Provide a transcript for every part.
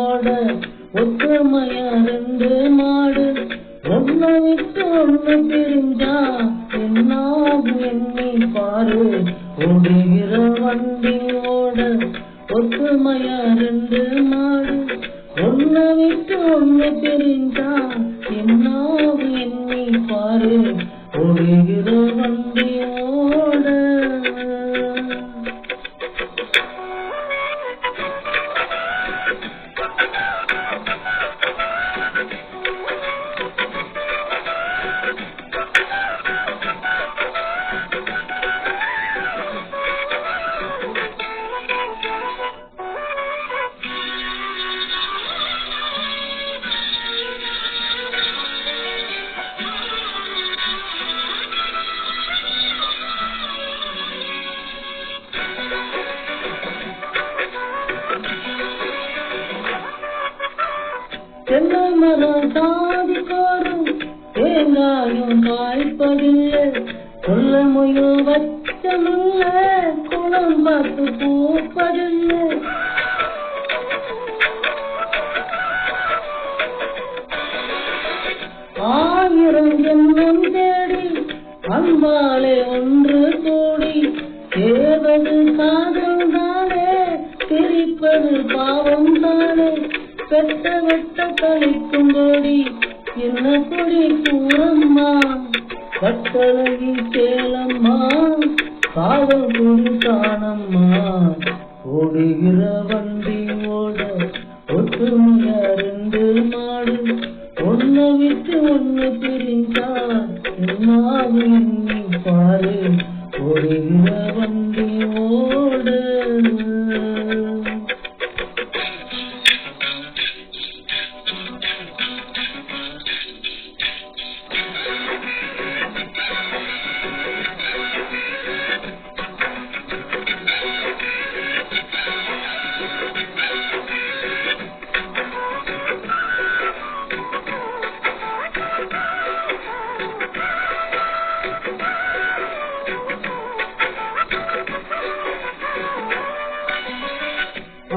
ஓட ஒத்துமையா ரெண்டு மாடு ஒன்ன விட்டு ஒண்ணு பிரிஞ்சா என்னாகும் எண்ணி பாரு. ஓடுகிற வண்டி ஓட ஒத்துமையா ரெண்டு மாடு ஒன்ன விட்டு ஒண்ணு பிரிஞ்சா என்னாகும் எண்ணி பாரு. ஓடுகிற வண்டி ஓட தென்னை மரம் சாதி கோரும் தேங்காயும் காய்ப்பதில்லை. கொல்ல முயல் வச்சமில்ல குளம் பார்த்து பூப்பதில்லை. ஆயிரம் ஜென்மம் தேடி அன்பாலே ஒன்று கூடி சேர்வது காதல் தானே, பிரிப்பது பாவம் தானே. வெட்ட வெட்ட கழிக்கும் கொடி என்ன கொடி கூறம்மா, கட்டழகி சேலம்மா, காவல் கொடி காணம்மா. ஓடுகிற வண்டி ஓட ஒத்துமையா ரெண்டு மாடு ஒன்ன விட்டு ஒண்ணு பிரிஞ்சா என்னாகும் எண்ணி பாரு. ஓடுகிற வண்டி ஓட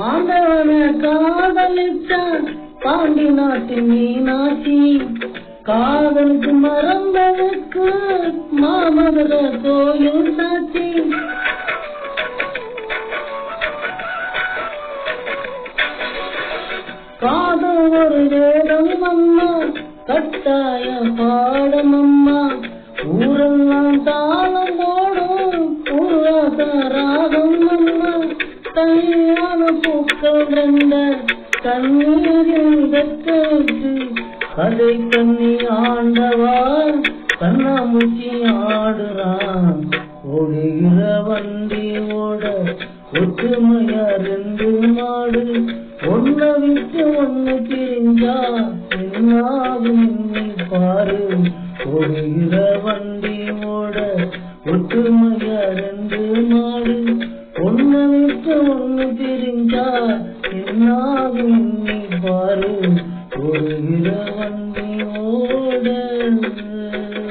ஆண்டவன காதலிச்சா பாண்டி நாட்டின் மீனாட்சி, காதலுக்கு மறந்ததுக்கு மாமதுர கோயில் சாட்சி. காதல் ஒரு வேதம் அம்மா, கட்டாய பாடம் அம்மா. ஊரெல்லாம் தாளம் போடும் உருவாச ராகம் அம்மா. கல்யாண பூக்கள் ரெண்ட கண்ணீரில் வெட்ட விட்டு கதை கண்ணி ஆண்டவா கண்ணாமூச்சி ஆடுறான். ஓடுகிற வண்டி ஓட ஒற்றுமையா ரெண்டு மாடு ஒன்ன விட்டு ஒண்ணு பிரிஞ்சா என்னாகும் எண்ணி பாரு. ஓடுகிற வண்டி ஓட ஒற்றுமையா ரெண்டு மாடு ஒன்ன விட்டு ஒண்ணு பிரிஞ்சா என்னாகும் எண்ணி பாரு. ஓடுகிற வண்டி ஓட